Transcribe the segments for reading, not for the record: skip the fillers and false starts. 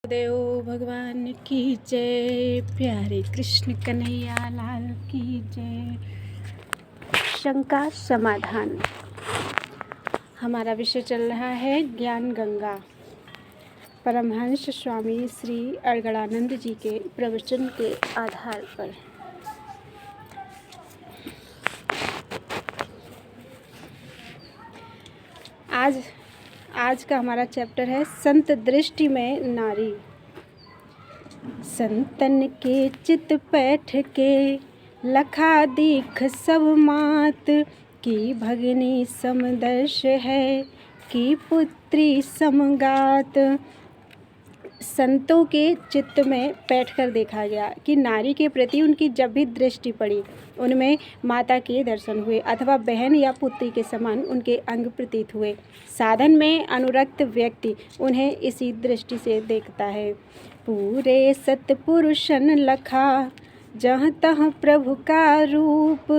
देव भगवान की जय, प्यारे कृष्ण कन्हैया लाल की जय। शंका समाधान। हमारा विषय चल रहा है ज्ञान गंगा। परमहंस स्वामी श्री अड़गड़ानंद जी के प्रवचन के आधार पर आज का हमारा चैप्टर है संत दृष्टि में नारी। संतन के चित पैठ के लखा दीख सब मात, की भगनी समदर्श है, की पुत्री समगात। संतों के चित्त में बैठकर देखा गया कि नारी के प्रति उनकी जब भी दृष्टि पड़ी, उनमें माता के दर्शन हुए अथवा बहन या पुत्री के समान उनके अंग प्रतीत हुए। साधन में अनुरक्त व्यक्ति उन्हें इसी दृष्टि से देखता है। पूरे सतपुरुषन लखा, जहाँ तहाँ प्रभु का रूप,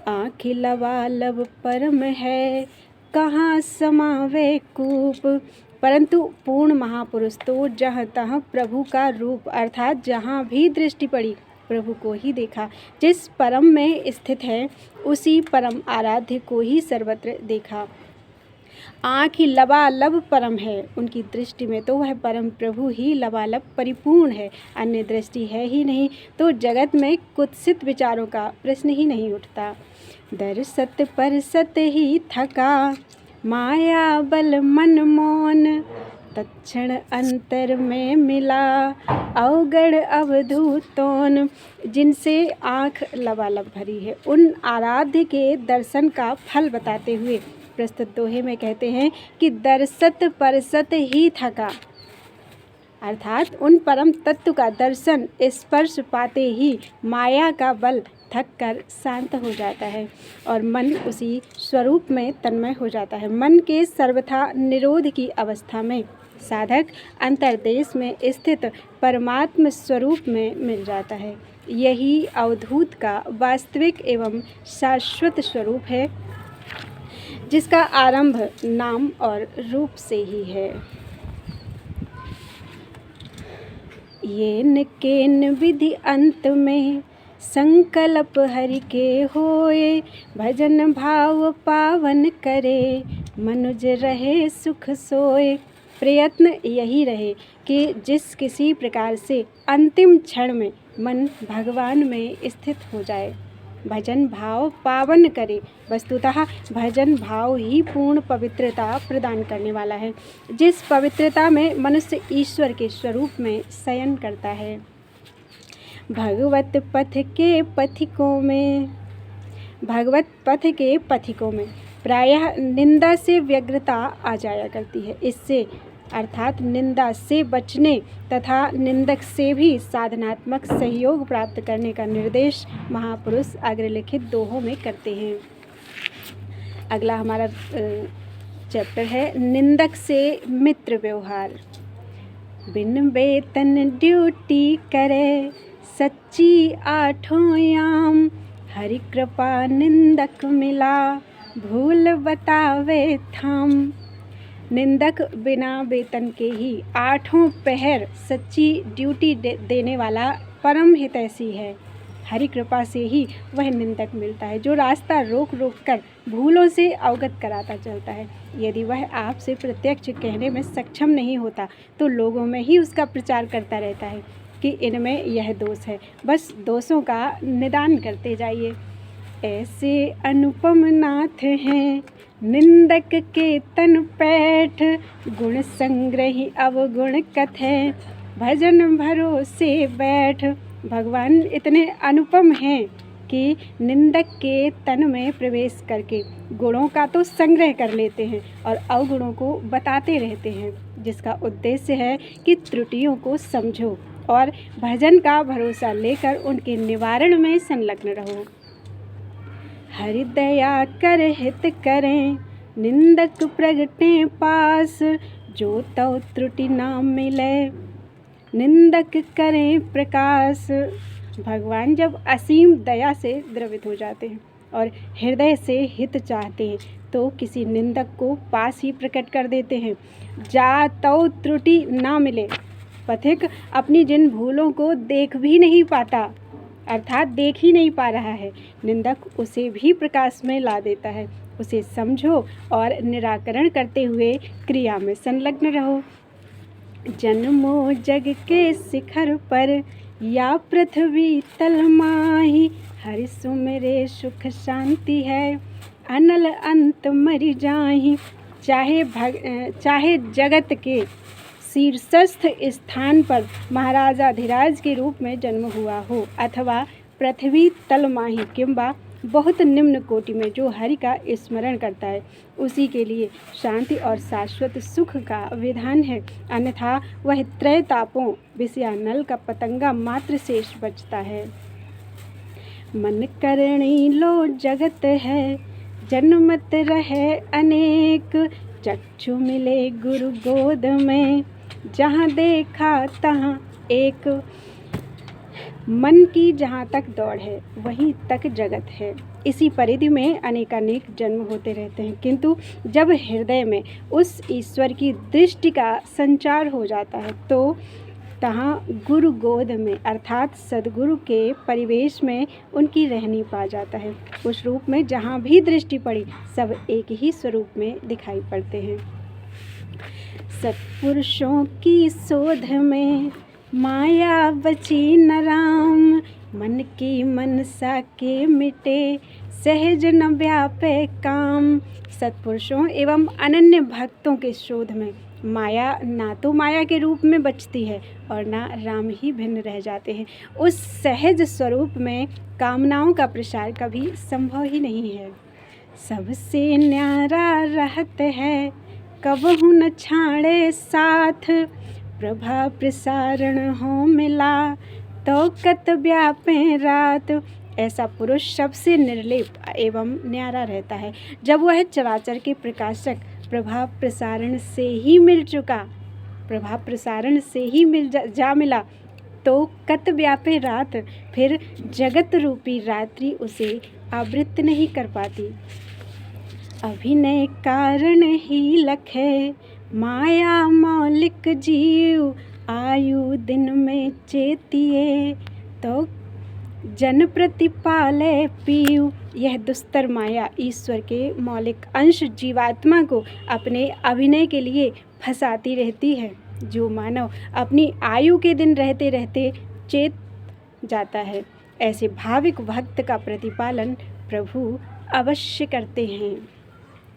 आँखि लबालब परम है, कहाँ समावे कूप। परंतु पूर्ण महापुरुष तो जहाँ तहाँ प्रभु का रूप अर्थात जहाँ भी दृष्टि पड़ी प्रभु को ही देखा। जिस परम में स्थित है उसी परम आराध्य को ही सर्वत्र देखा। आँख लबालब परम है, उनकी दृष्टि में तो वह परम प्रभु ही लबालब परिपूर्ण है, अन्य दृष्टि है ही नहीं। तो जगत में कुत्सित विचारों का प्रश्न ही नहीं उठता। दर्शत परसत ही थका, माया बल मन मौन, तत्क्षण अंतर में मिला, अवगढ़ अवधूतोन। जिनसे आँख लबालब भरी है उन आराध्य के दर्शन का फल बताते हुए प्रस्तुत दोहे में कहते हैं कि दर्शत परसत ही थका, अर्थात उन परम तत्व का दर्शन स्पर्श पाते ही माया का बल थक कर शांत हो जाता है और मन उसी स्वरूप में तन्मय हो जाता है। मन के सर्वथा निरोध की अवस्था में साधक अंतर्देश में स्थित परमात्म स्वरूप में मिल जाता है। यही अवधूत का वास्तविक एवं शाश्वत स्वरूप है, जिसका आरंभ नाम और रूप से ही है। ये निकेन विधि अंत में, संकल्प हरि के होए, भजन भाव पावन करे, मनुज रहे सुख सोए। प्रयत्न यही रहे कि जिस किसी प्रकार से अंतिम क्षण में मन भगवान में स्थित हो जाए। भजन भाव पावन करे, वस्तुतः भजन भाव ही पूर्ण पवित्रता प्रदान करने वाला है, जिस पवित्रता में मनुष्य ईश्वर के स्वरूप में शयन करता है। भगवत पथ के पथिकों में प्रायः निंदा से व्यग्रता आ जाया करती है। इससे अर्थात निंदा से बचने तथा निंदक से भी साधनात्मक सहयोग प्राप्त करने का निर्देश महापुरुष अग्रलिखित दोहों में करते हैं। अगला हमारा चैप्टर है निंदक से मित्र व्यवहार। बिन वेतन ड्यूटी करे, सच्ची आठों याम, हरि कृपा निंदक मिला, भूल बतावे थाम। निंदक बिना वेतन के ही आठों पहर सच्ची ड्यूटी देने वाला परम हितैषी है। हरि कृपा से ही वह निंदक मिलता है, जो रास्ता रोक रोक कर भूलों से अवगत कराता चलता है। यदि वह आपसे प्रत्यक्ष कहने में सक्षम नहीं होता तो लोगों में ही उसका प्रचार करता रहता है कि इनमें यह दोष है। बस दोषों का निदान करते जाइए। ऐसे अनुपम नाथ हैं निंदक के तन पैठ, गुण संग्रही अवगुण कथै, भजन भरोसे बैठ। भगवान इतने अनुपम हैं कि निंदक के तन में प्रवेश करके गुणों का तो संग्रह कर लेते हैं और अवगुणों को बताते रहते हैं, जिसका उद्देश्य है कि त्रुटियों को समझो और भजन का भरोसा लेकर उनके निवारण में संलग्न रहो। हरि दया कर हित करें, निंदक प्रगटे पास, जो तव त्रुटि ना मिले, निंदक करें प्रकाश। भगवान जब असीम दया से द्रवित हो जाते हैं और हृदय से हित चाहते हैं तो किसी निंदक को पास ही प्रकट कर देते हैं। जा तव त्रुटि ना मिले, पथिक अपनी जिन भूलों को देख भी नहीं पाता, अर्थात देख ही नहीं पा रहा है, निंदक उसे भी प्रकाश में ला देता है। उसे समझो और निराकरण करते हुए क्रिया में संलग्न रहो। जन्मो जग के शिखर पर या पृथ्वी तल माही, हरि सुमिरे सुख शांति है, अनल अंत मरि जाहि। चाहे जगत के शीर्षस्थ स्थान पर महाराजाधिराज के रूप में जन्म हुआ हो, अथवा पृथ्वी तल माही किंबा बहुत निम्न कोटि में जो हरि का स्मरण करता है, उसी के लिए शांति और शाश्वत सुख का विधान है। अन्यथा वह त्रय तापों विषयानल का पतंगा मात्र शेष बचता है। मन करणी लो जगत है, जन्मत रहे अनेक, चक्षु मिले गुरु गोद में, जहाँ देखा तहाँ एक। मन की जहाँ तक दौड़ है वहीं तक जगत है। इसी परिधि में अनेकानेक जन्म होते रहते हैं, किंतु जब हृदय में उस ईश्वर की दृष्टि का संचार हो जाता है तो तहाँ गुरु गोद में अर्थात सद्गुरु के परिवेश में उनकी रहनी पा जाता है। उस रूप में जहाँ भी दृष्टि पड़ी सब एक ही स्वरूप में दिखाई पड़ते हैं। सत्पुरुषों की शोध में माया बची न राम, मन की मनसा के मिटे, सहज न व्यापे काम। सत्पुरुषों एवं अनन्य भक्तों के शोध में माया ना तो माया के रूप में बचती है और ना राम ही भिन्न रह जाते हैं। उस सहज स्वरूप में कामनाओं का प्रसार कभी संभव ही नहीं है। सबसे न्यारा रहत है, कबहु न छाड़े साथ, प्रभा प्रसारण हो मिला, तो कत व्यापे रात। ऐसा पुरुष सबसे निर्लेप एवं न्यारा रहता है। जब वह चराचर के प्रकाशक प्रभाव प्रसारण से ही मिल चुका, प्रभाव प्रसारण से ही जा मिला, तो कत व्यापे रात, फिर जगत रूपी रात्रि उसे आवृत नहीं कर पाती। अभिनय कारण ही लखे, माया मौलिक जीव, आयु दिन में चेतिए, तो जन प्रतिपाले पीयू। यह दुस्तर माया ईश्वर के मौलिक अंश जीवात्मा को अपने अभिनय के लिए फंसाती रहती है। जो मानव अपनी आयु के दिन रहते रहते चेत जाता है, ऐसे भाविक भक्त का प्रतिपालन प्रभु अवश्य करते हैं,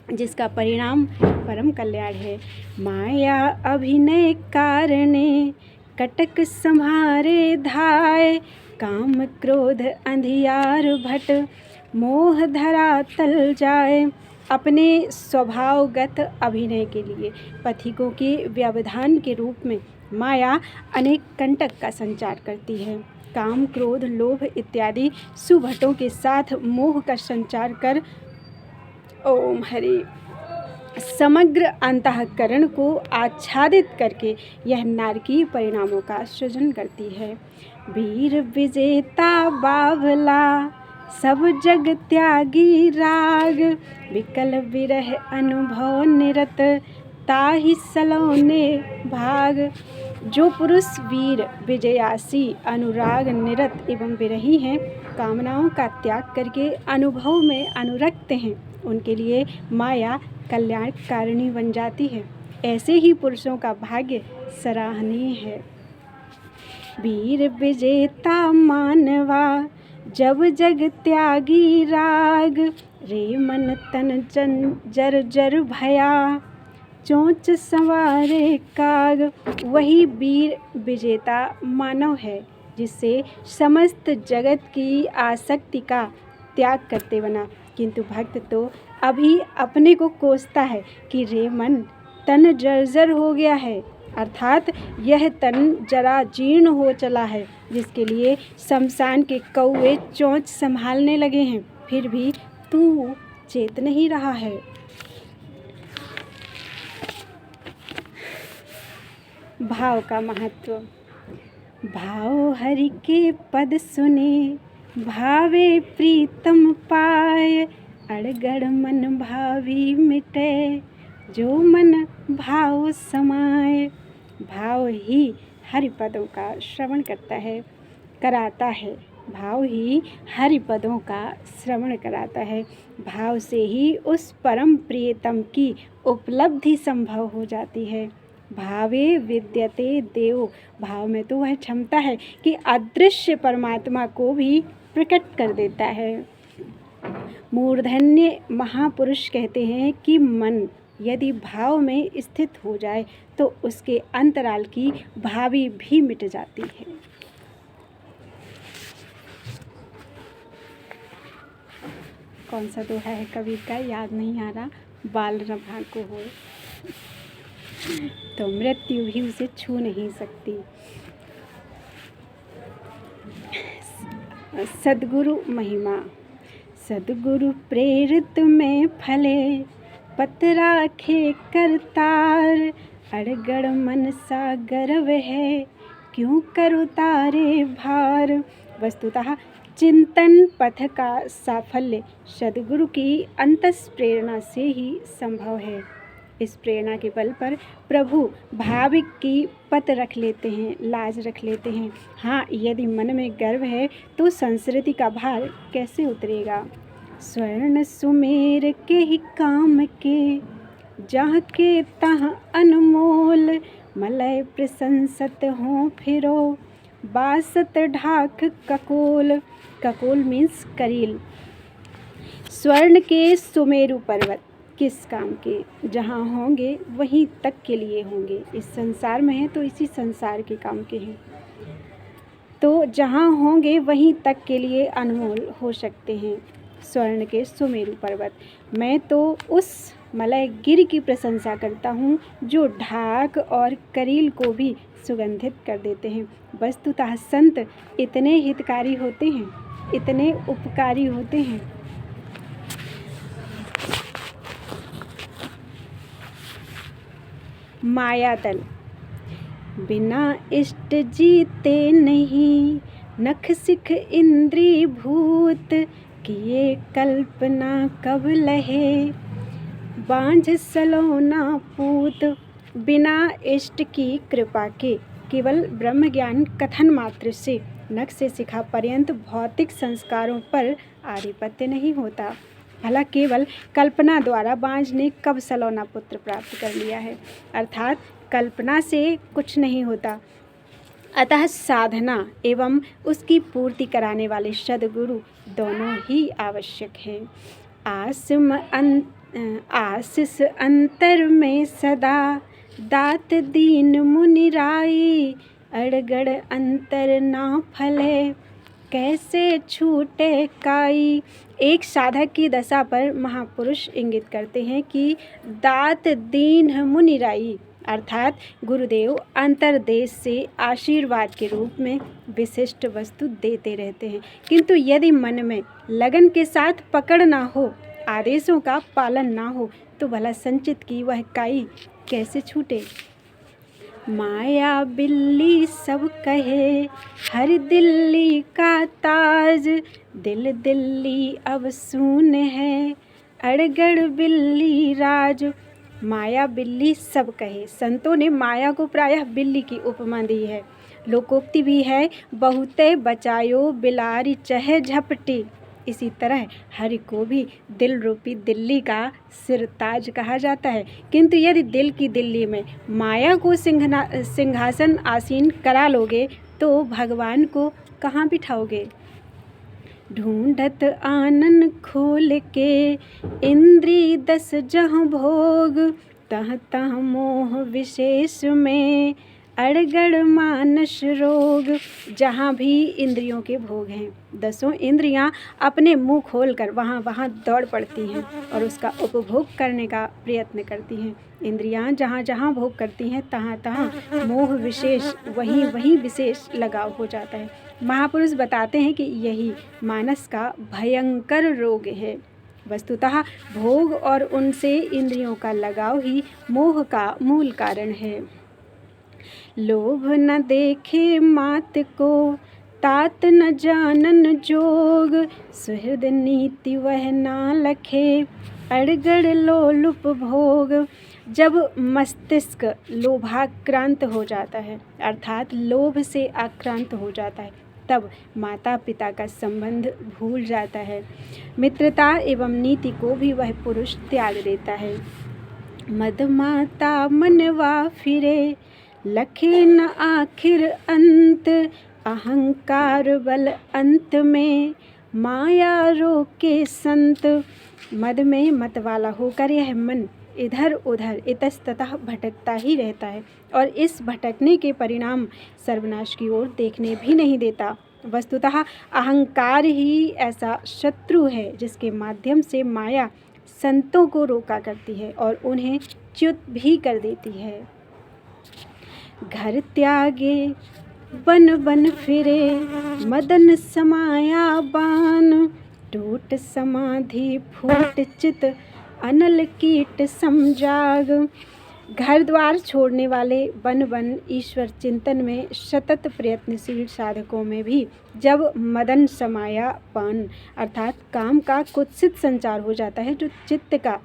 जिसका परिणाम परम कल्याण है। माया अभिनय कारणे, कटक संहारे धाय, काम क्रोध अंधियार भट, मोह धरा तल जाए। अपने स्वभावगत अभिनय के लिए पथिकों के व्यवधान के रूप में माया अनेक कंटक का संचार करती है। काम क्रोध लोभ इत्यादि सुभटों के साथ मोह का संचार कर ओम हरि समग्र अंतःकरण को आच्छादित करके यह नारकीय परिणामों का सृजन करती है। वीर विजेता बावला, सब जग त्यागी राग, विकल विरह अनुभव निरत, ताहि सलोने भाग। जो पुरुष वीर विजयासी अनुराग निरत एवं विरही हैं, कामनाओं का त्याग करके अनुभव में अनुरक्त हैं, उनके लिए माया कल्याण कारिणी बन जाती है। ऐसे ही पुरुषों का भाग्य सराहनीय है। वीर विजेता मानवा, जब जग त्यागी राग, रे मन तन जर जर भया, चोंच संवारे काग। वही वीर विजेता मानव है जिससे समस्त जगत की आसक्ति का त्याग करते बना, किंतु भक्त तो अभी अपने को कोसता है कि रे मन तन जर्जर हो गया है, अर्थात यह तन जरा जीर्ण हो चला है, जिसके लिए शमशान के कौवे चोंच संभालने लगे हैं, फिर भी तू चेत नहीं रहा है। भाव का महत्व। भाव हरि के पद सुने, भावे प्रीतम पाए, अड़गड़ मन भावी मिटे, जो मन भाव समाए। भाव ही हरिपदों का श्रवण कराता है। भाव ही हरिपदों का श्रवण कराता है। भाव से ही उस परम प्रियतम की उपलब्धि संभव हो जाती है। भावे विद्यते देव, भाव में तो वह क्षमता है कि अदृश्य परमात्मा को भी प्रकट कर देता है। मूर्धन्य महापुरुष कहते हैं कि मन यदि भाव में स्थित हो जाए तो उसके अंतराल की भावी भी मिट जाती है। कौन सा दोहा है कवि का याद नहीं आ रहा। बाल रंभा को हो तो मृत्यु भी उसे छू नहीं सकती। सद्गुरु महिमा। सद्गुरु प्रेरित में फले, पत राखे करतार। अड़गड़ मन सा गर्व है, क्यों कर उतारे भार। वस्तुतः चिंतन पथ का साफल्य सद्गुरु की अंतस प्रेरणा से ही संभव है। इस प्रेरणा के बल पर प्रभु भाविक की पत रख लेते हैं, लाज रख लेते हैं। हाँ, यदि मन में गर्व है तो संस्कृति का भार कैसे उतरेगा। स्वर्ण सुमेर के ही काम के, जहाँ के तहाँ अनमोल। मलय प्रशंसत हो फिरो, बासत ढाक ककोल। ककोल मीन्स करील। स्वर्ण के सुमेरु पर्वत किस काम के, जहाँ होंगे वहीं तक के लिए होंगे। इस संसार में है तो इसी संसार के काम के हैं, तो जहाँ होंगे वहीं तक के लिए अनमोल हो सकते हैं। स्वर्ण के सुमेरु पर्वत। मैं तो उस मलय गिर की प्रशंसा करता हूँ जो ढाक और करील को भी सुगंधित कर देते हैं। वस्तुतः संत इतने हितकारी होते हैं, इतने उपकारी होते हैं। मायातल। बिना इष्ट जीते नहीं, नख सिख इंद्री भूत। किए कल्पना कब लहे, बांझ सलोना पूत। बिना इष्ट की कृपा के केवल ब्रह्म ज्ञान कथन मात्र से नख से शिखा पर्यंत भौतिक संस्कारों पर आधिपत्य नहीं होता। भला केवल कल्पना द्वारा बांझ ने कब सलोना पुत्र प्राप्त कर लिया है। अर्थात कल्पना से कुछ नहीं होता, अतः साधना एवं उसकी पूर्ति कराने वाले सद्गुरु दोनों ही आवश्यक हैं। आशीष अंतर में सदा, दात दीन मुनिराई। अड़गड़ अंतर ना फले, कैसे छूटे काई। एक साधक की दशा पर महापुरुष इंगित करते हैं कि दात दीन मुनिराई, अर्थात गुरुदेव अंतर्देश से आशीर्वाद के रूप में विशिष्ट वस्तु देते रहते हैं, किंतु यदि मन में लगन के साथ पकड़ ना हो, आदेशों का पालन ना हो, तो भला संचित की वह काई कैसे छूटे। माया बिल्ली सब कहे, हर दिल्ली का ताज। दिल दिल्ली अब सून है, अड़गड़ बिल्ली राज। माया बिल्ली सब कहे। संतों ने माया को प्रायः बिल्ली की उपमा दी है। लोकोक्ति भी है, बहुते बचायो बिलारी चहे झपटी। इसी तरह हरि को भी दिल रूपी दिल्ली का सिरताज कहा जाता है, किंतु यदि दिल की दिल्ली में माया को सिंहासन आसीन करा लोगे तो भगवान को कहाँ बिठाओगे। ढूंढत आनन खोल के, इंद्री दस जहाँ भोग। तह तह मोह विशेष में, अड़गड़ मानस रोग। जहाँ भी इंद्रियों के भोग हैं, दसों इंद्रियाँ अपने मुंह खोलकर वहाँ वहाँ दौड़ पड़ती हैं और उसका उपभोग करने का प्रयत्न करती हैं। इंद्रियाँ जहाँ जहाँ भोग करती हैं तहाँ तहाँ मोह विशेष, वहीं विशेष लगाव हो जाता है। महापुरुष बताते हैं कि यही मानस का भयंकर रोग है। वस्तुतः भोग और उनसे इंद्रियों का लगाव ही मोह का मूल कारण है। लोभ न देखे मात को, तात न जानन जोग। सुहृद नीति वह ना लखे, अड़गड़ लोलुप भोग। जब मस्तिष्क लोभाक्रांत हो जाता है, अर्थात लोभ से आक्रांत हो जाता है, तब माता पिता का संबंध भूल जाता है। मित्रता एवं नीति को भी वह पुरुष त्याग देता है। मदमाता मनवा फिरे, लखे न आखिर अंत, अहंकार बल अंत में, माया रोके संत। मद में मत वाला होकर यह मन इधर उधर इतस्ततः भटकता ही रहता है और इस भटकने के परिणाम सर्वनाश की ओर देखने भी नहीं देता। वस्तुतः अहंकार ही ऐसा शत्रु है जिसके माध्यम से माया संतों को रोका करती है और उन्हें च्युत भी कर देती है। घर त्यागे बन बन फिरे, मदन समाया बान, टूट समाधि फूट चित, अनल कीट समजाग। घर द्वार छोड़ने वाले बन बन ईश्वर चिंतन में सतत प्रयत्नशील साधकों में भी जब मदन समाया पान अर्थात काम का कुत्सित संचार हो जाता है, जो चित्त का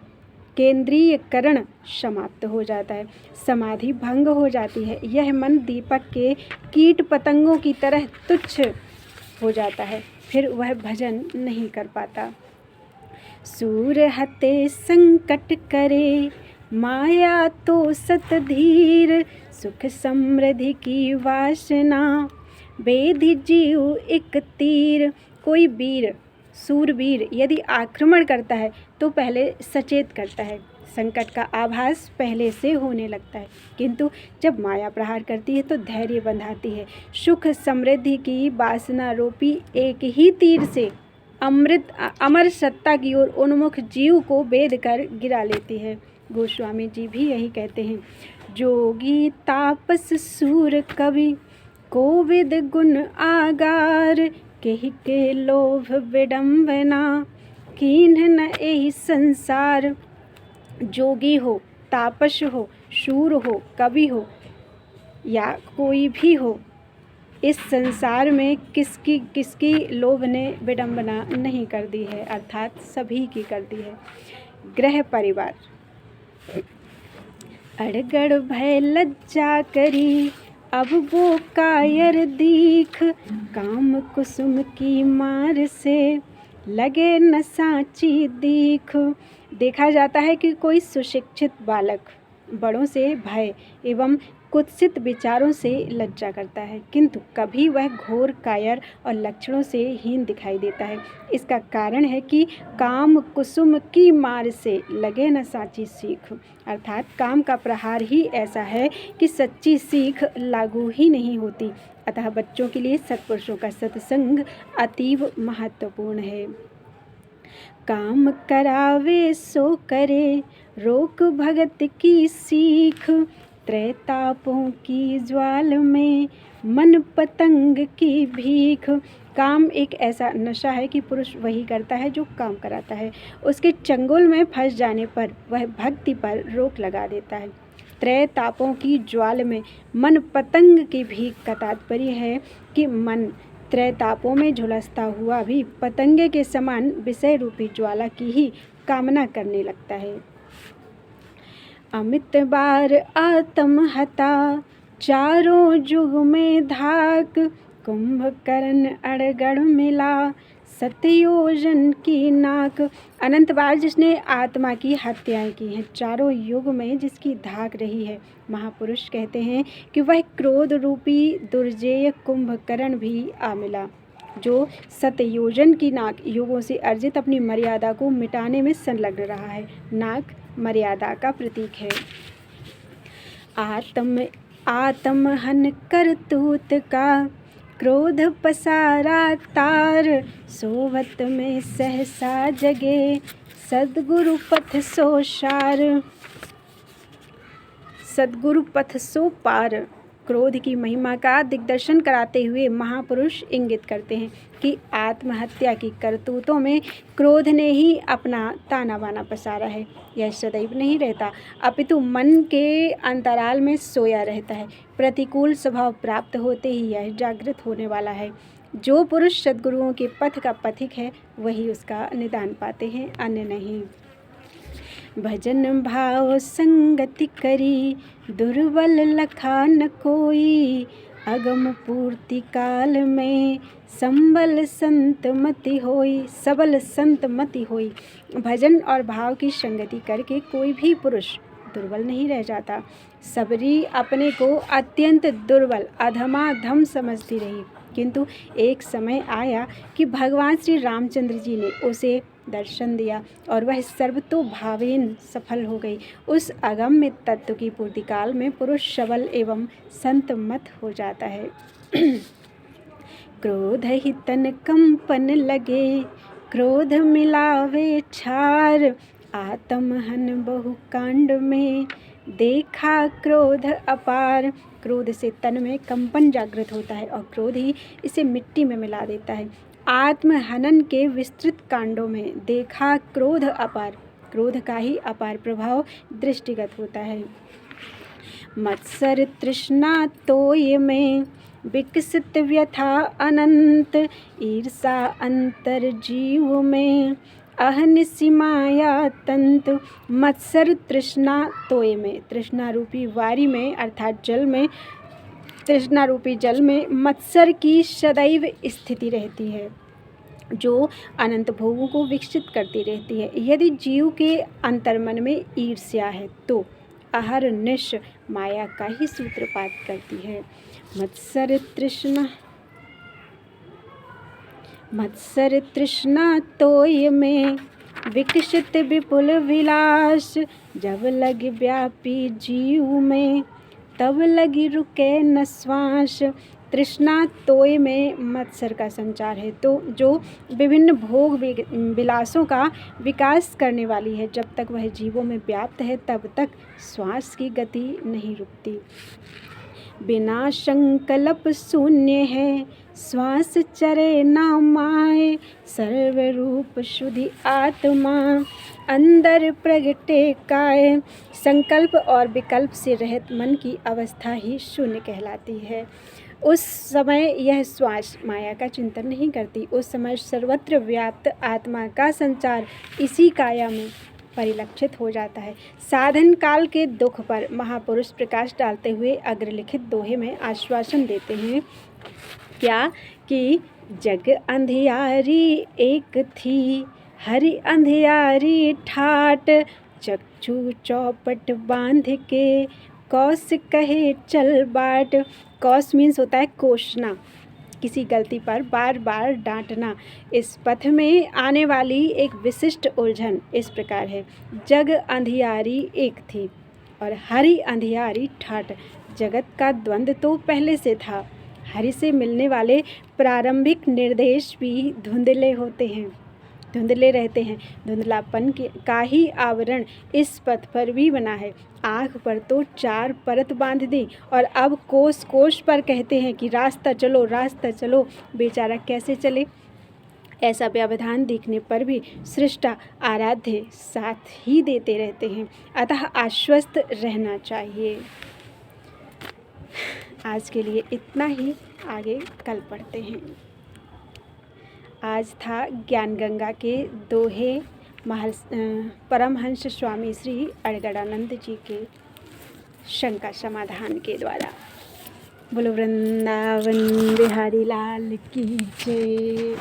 केंद्रीयकरण समाप्त हो जाता है, समाधि भंग हो जाती है, यह मन दीपक के कीट पतंगों की तरह तुच्छ हो जाता है, फिर वह भजन नहीं कर पाता। सूर हते संकट करे, माया तो सत धीर, सुख समृद्धि की वासना, बेधि जीव एक तीर। कोई वीर सूरवीर यदि आक्रमण करता है तो पहले सचेत करता है, संकट का आभास पहले से होने लगता है, किंतु जब माया प्रहार करती है तो धैर्य बंधाती है। सुख समृद्धि की वासना रूपी एक ही तीर से अमर सत्ता की ओर उन्मुख जीव को बेध कर गिरा लेती है। गोस्वामी जी भी यही कहते हैं। जोगी तापस सूर कवि, कोविद गुण आगार, केहि के लोभ विडम्बना, कीन्ह न एहि संसार। जोगी हो, तापस हो, शूर हो, कवि हो या कोई भी हो, इस संसार में किसकी लोभ ने विडंबना नहीं कर दी है, अर्थात सभी की कर दी है। गृह परिवार अड़गड़ भय लज्जा करी, अब वो कायर दीख, काम कुसुम की मार से लगे न साची दीख। देखा जाता है कि कोई सुशिक्षित बालक बड़ों से भय एवं कुत्सित विचारों से लज्जा करता है, किंतु कभी वह घोर कायर और लक्षणों से हीन दिखाई देता है। इसका कारण है कि काम कुसुम की मार से लगे न साची सीख, अर्थात काम का प्रहार ही ऐसा है कि सच्ची सीख लागू ही नहीं होती। अतः बच्चों के लिए सत्पुरुषों का सत्संग अतीव महत्वपूर्ण है। काम करावे सो करे, रोक भगत की सीख, त्रैतापों की ज्वाल में मन पतंग की भीख। काम एक ऐसा नशा है कि पुरुष वही करता है जो काम कराता है। उसके चंगुल में फंस जाने पर वह भक्ति पर रोक लगा देता है। त्रैतापों की ज्वाल में मन पतंग की भीख का तात्पर्य है कि मन त्रैतापों में झुलसता हुआ भी पतंगे के समान विषय रूपी ज्वाला की ही कामना करने लगता है। अमित बार आत्महता, चारों जुग में धाक, कुंभकर्ण अड़गड़ मिला, सतयोजन की नाक। अनंत बार जिसने आत्मा की हत्याएं की हैं, चारों युग में जिसकी धाक रही है, महापुरुष कहते हैं कि वह क्रोध रूपी दुर्जेय कुंभकर्ण भी आ मिला, जो सतयोजन की नाक युगों से अर्जित अपनी मर्यादा को मिटाने में संलग्न रहा है। नाक मर्यादा का प्रतीक है। आत्महन करतूत का, क्रोध पसारा तार, सोवत में सहसा जगे, सद्गुरु पथ सो सार। सद्गुरु पथ सो पार क्रोध की महिमा का दिग्दर्शन कराते हुए महापुरुष इंगित करते हैं कि आत्महत्या की करतूतों में क्रोध ने ही अपना ताना बाना पसारा है। यह सदैव नहीं रहता, अपितु मन के अंतराल में सोया रहता है। प्रतिकूल स्वभाव प्राप्त होते ही यह जागृत होने वाला है। जो पुरुष सद्गुरुओं के पथ का पथिक है वही उसका निदान पाते हैं, अन्य नहीं। भजन भाव संगति करी, दुर्बल लखा न कोई। अगम पूर्ति काल में संबल संत मति होई, सबल संत मति होई। भजन और भाव की संगति करके कोई भी पुरुष दुर्बल नहीं रह जाता। सबरी अपने को अत्यंत दुर्बल अधमाधम समझती रही, किंतु एक समय आया कि भगवान श्री रामचंद्र जी ने उसे दर्शन दिया और वह सर्वतोभावेन सफल हो गई। उस अगम्य तत्व की पूर्ति काल में पुरुष सबल एवं संत मत हो जाता है। क्रोध ही तन कंपन लगे, क्रोध मिलावे छार। आत्महन बहु कांड में देखा क्रोध अपार। क्रोध से तन में कंपन जागृत होता है और क्रोध ही इसे मिट्टी में मिला देता है। आत्महनन के विस्तृत कांडों में देखा क्रोध अपार, क्रोध का ही अपार प्रभाव दृष्टिगत होता है। मत्सर तृष्णा तोय में विकसित व्यथा अनंत। ईर्षा अंतर जीव में अहनिशि माया तंतु। मत्सर तृष्णा तोय में, तृष्णा रूपी वारी में अर्थात जल में, तृष्णा रूपी जल में मत्सर की सदैव स्थिति रहती है, जो अनंत भोगों को विकसित करती रहती है। यदि जीव के अंतर्मन में ईर्ष्या है तो अहर्निश माया का ही सूत्रपात करती है। मत्सर तृष्णा तोय में विकसित विपुल विलास। जब लग व्यापी जीव में तब लगी रुके न श्वास। तृष्णा तोय में मत्सर का संचार है, तो जो विभिन्न भोग विलासों का विकास करने वाली है। जब तक वह जीवों में व्याप्त है तब तक श्वास की गति नहीं रुकती। बिना संकल्प शून्य है, श्वास चरे ना माए। सर्वरूप शुद्धि आत्मा अंदर प्रगटे काय। संकल्प और विकल्प से रहित मन की अवस्था ही शून्य कहलाती है। उस समय यह श्वास माया का चिंतन नहीं करती। उस समय सर्वत्र व्याप्त आत्मा का संचार इसी काया में परिलक्षित हो जाता है। साधन काल के दुख पर महापुरुष प्रकाश डालते हुए अग्रलिखित दोहे में आश्वासन देते हैं क्या कि जग अंधियारी एक थी, हरि अंधियारी ठाट। चक्षु चौपट बांध के कौश कहे चल बाट। कौश मीन्स होता है कोसना, किसी गलती पर बार बार डांटना। इस पथ में आने वाली एक विशिष्ट उलझन इस प्रकार है। जग अंधियारी एक थी और हरि अंधियारी ठाट। जगत का द्वंद्व तो पहले से था। हरि से मिलने वाले प्रारंभिक निर्देश भी धुंधले होते हैं, धुंधले रहते हैं। धुंधलापन का ही आवरण इस पथ पर भी बना है। आँख पर तो 4 परत बांध दी और अब कोस कोस पर कहते हैं कि रास्ता चलो, रास्ता चलो। बेचारा कैसे चले? ऐसा व्यवधान देखने पर भी सृष्टा आराध्य साथ ही देते रहते हैं, अतः आश्वस्त रहना चाहिए। आज के लिए इतना ही, आगे कल पढ़ते हैं। आज था ज्ञान गंगा के दोहे परमहंस स्वामी श्री अड़गड़ानंद जी के शंका समाधान के द्वारा। बोलो वृंदावन बिहारी लाल की जय।